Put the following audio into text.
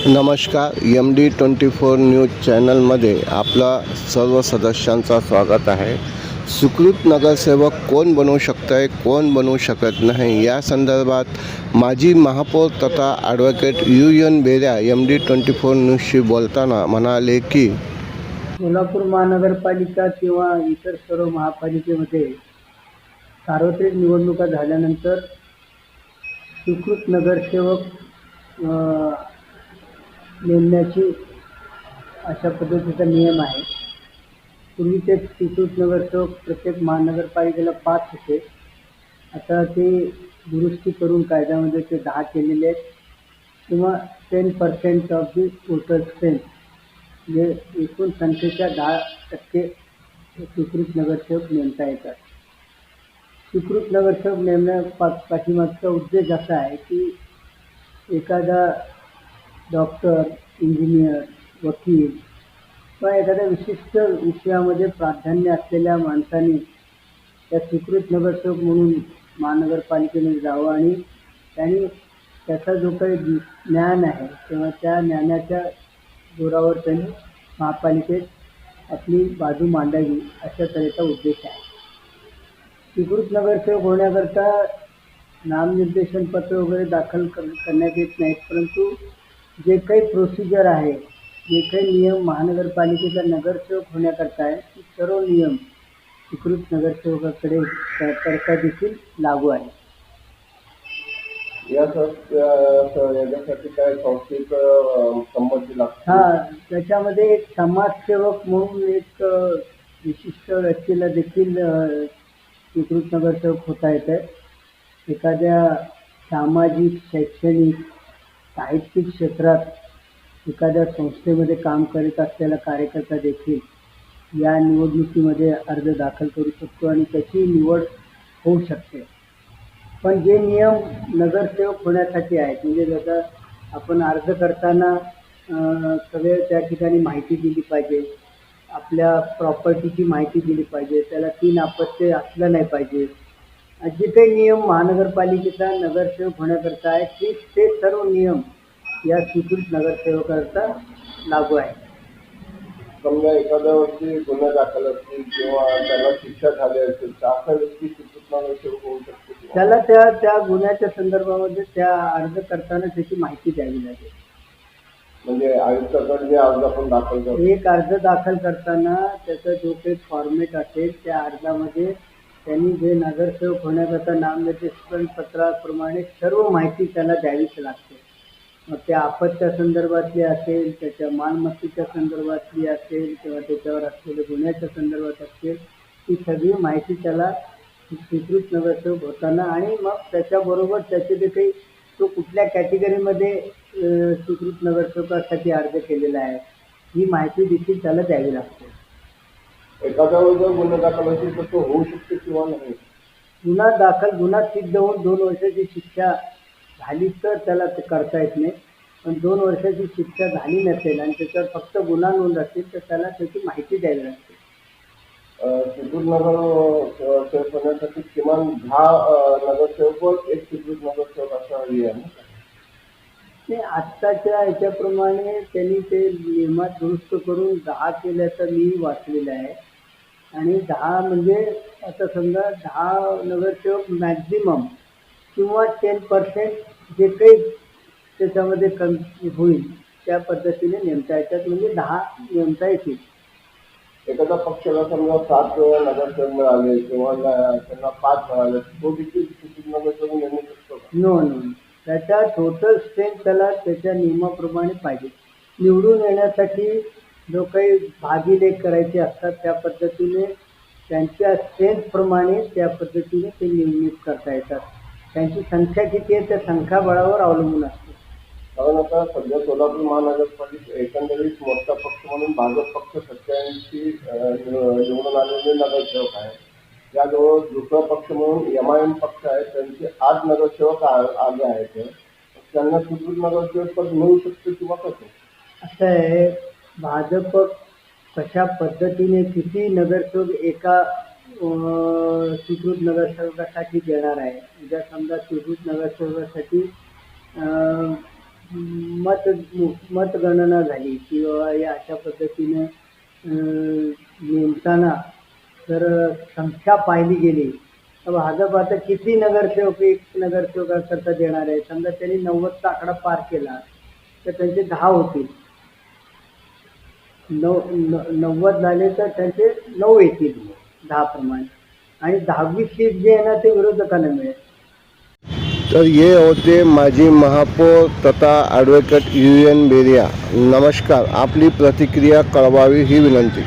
नमस्कार. MD24 news चॅनलमध्ये आपला सर्व सदस्यांचा स्वागत आहे. सुकृत नगरसेवक कोण बनवू शकतं आहे, कोण बनवू शकत नाही, या संदर्भात माजी महापौर तथा ॲडव्होकेट UN बेऱ्या MD24 न्यूजशी बोलताना म्हणाले की सोलापूर महानगरपालिका किंवा इतर सर्व महापालिकेमध्ये सार्वत्रिक निवडणुका झाल्यानंतर सुकृत नगरसेवक नेमण्याची अशा पद्धतीचा नियम आहे. पूर्वी ते सुकृत नगरसेवक प्रत्येक महानगरपालिकेला 5 होते. आता ते दुरुस्ती करून कायद्यामध्ये ते 10 केलेले आहेत किंवा 10% ऑफ दी टोटल स्ट्रेंथ, म्हणजे एकूण संख्येच्या 10% सुकृत नगरसेवक नेमता येतात. सुकृत नगरसेवक नेमण्या पाठीमागचा उद्देश असा आहे की एखादा डॉक्टर, इंजिनियर, वकील किंवा एखाद्या विशिष्ट विषयामध्ये प्राधान्य असलेल्या माणसाने त्या सुकृत नगरसेवक म्हणून महानगरपालिकेमध्ये जावं आणि त्यांनी त्याचा जो काही ज्ञान आहे किंवा त्या ज्ञानाच्या जोरावर त्यांनी महापालिकेत आपली बाजू मांडावी, अशा तऱ्हेचा उद्देश आहे. सुकृत नगरसेवक होण्याकरता नामनिर्देशन पत्र वगैरे दाखल करण्यात येत नाहीत, परंतु जे काही प्रोसिजर आहे, जे काही नियम महानगरपालिकेचा नगरसेवक होण्याकरता आहे, ते सर्व नियम सुकृत नगरसेवकाकडे करता देखील लागू आहे. यासाठी काय संस्थेच संमती लागते? त्याच्यामध्ये एक समाजसेवक म्हणून एक विशिष्ट व्यक्तीला देखील सुकृत नगरसेवक होता येतं. एखाद्या सामाजिक, शैक्षणिक, साहित्यिक क्षेत्रात एखाद्या संस्थेमध्ये काम करीत असलेला कार्यकर्ता देखील या निवडणुकीमध्ये अर्ज दाखल करू शकतो आणि त्याची निवड होऊ शकते. पण जे नियम नगरसेवक होण्यासाठी आहेत, म्हणजे जसं आपण अर्ज करताना सगळे त्या ठिकाणी माहिती दिली पाहिजे, आपल्या प्रॉपर्टीची माहिती दिली पाहिजे, त्याला 3 अपत्य असलं नाही पाहिजे, जे काही नियम महानगरपालिकेचा नगरसेवक होण्याकरता आहे ते सर्व नियम या सुकृत नगरसेवकाकरता लागू आहे. समजा एखाद्या वर्षी गुन्हा दाखल असतील किंवा त्याला शिक्षा झाली असेल तर असा व्यक्ती सुकृत नगरसेवक होऊ शकतो. त्याला त्या गुन्ह्याच्या संदर्भामध्ये त्या अर्ज करताना त्याची माहिती द्यावी लागेल. म्हणजे आयुक्ताकडे जे अर्ज आपण दाखल करतो, एक अर्ज दाखल करताना त्याचा जो काही फॉर्मेट असेल त्या अर्जामध्ये त्यांनी जे नगरसेवक होण्याकरता नामनिर्देशन पत्राप्रमाणे सर्व माहिती त्याला द्यावीच लागते. मग त्या अपत्या संदर्भातली असेल, त्याच्या मालमत्तेच्या संदर्भातली असेल किंवा त्याच्यावर असलेल्या गुन्ह्याच्या संदर्भात असेल, ती सगळी माहिती त्याला सुकृत नगरसेवक होताना आणि मग त्याच्याबरोबर त्याचे जे काही तो कुठल्या कॅटेगरीमध्ये सुकृत नगरसेवकासाठी अर्ज केलेला आहे, ही माहिती देखील त्याला द्यावी लागते. एखाद्यावर जर गुन्हा दाखल असेल तर तो होऊ शकतो किंवा नाही. गुन्हा सिद्ध होऊन 2 वर्षाची शिक्षा झाली तर त्याला ते करता येत नाही. पण 2 वर्षाची शिक्षा झाली नसेल आणि त्याच्यावर फक्त गुन्हा नोंद असेल तर त्याला त्याची माहिती द्यावी लागते. सुकृत नगरसेवक होण्यासाठी किमान 10 नगरसेवक व 1 सुकृत नगरसेवक असा आहे ना. ते आत्ताच्या याच्याप्रमाणे त्यांनी ते नियमात दुरुस्त करून 10 केल्याचं मी वाचलेलं आहे. आणि 10 म्हणजे आता समजा 10 नगरसेवक मॅक्झिमम किंवा 10% जे काही त्याच्यामध्ये कमी होईल त्या पद्धतीने नेमता येतात, म्हणजे 10 नेमता येतील. एखादा पक्षाला समजा 7 नगरसेवक मिळाले किंवा त्यांना 5 मिळाले, तो देखील सुकृत नगरसेवक नेमू शकतो? नो, त्याच्या टोटल स्ट्रेंथ त्याला त्याच्या नियमाप्रमाणे पाहिजे. निवडून येण्यासाठी जो काही भागीदारी करायचे असतात त्या पद्धतीने त्यांच्या स्ट्रेंथप्रमाणे त्या पद्धतीने ते नियमित करता येतात. त्यांची संख्या किती आहे त्या संख्याबळावर अवलंबून असते. कारण आता सध्या सोलापूर महानगरपालिका एकंदरीत मोठा पक्ष म्हणून भाजप पक्ष 87 निवडून आलेले नगरसेवक आहे. याजवळ दुसरा पक्ष म्हणून MIM पक्ष आहे, त्यांचे 8 नगरसेवक आले आहेत. त्यांना सुकृत नगरसेवक पद मिळू शकते किंवा कसं? असं आहे, भाजप कशा पद्धतीने किती नगरसेवक एका सुकृत नगरसेवकासाठी देणार आहे. उद्या समजा सुकृत नगरसेवकासाठी मत मतगणना झाली किंवा या अशा पद्धतीने नेमताना जर संख्या पाहिली गेली तर भाजप आता किती नगरसेवक एक नगरसेवकाकरता देणार आहे. समजा त्यांनी 90चा आकडा पार केला तर त्यांचे 10 होतील. 90 झाले तर त्यांचे 9 येतील 10 प्रमाणे आणि 10वी सीट जे आहे ना ते विरोधकांना मिळेल. तर ये होते माजी महापौर तथा ॲडव्होकेट UN बेरिया. नमस्कार. आपली प्रतिक्रिया कळवावी ही विनंती.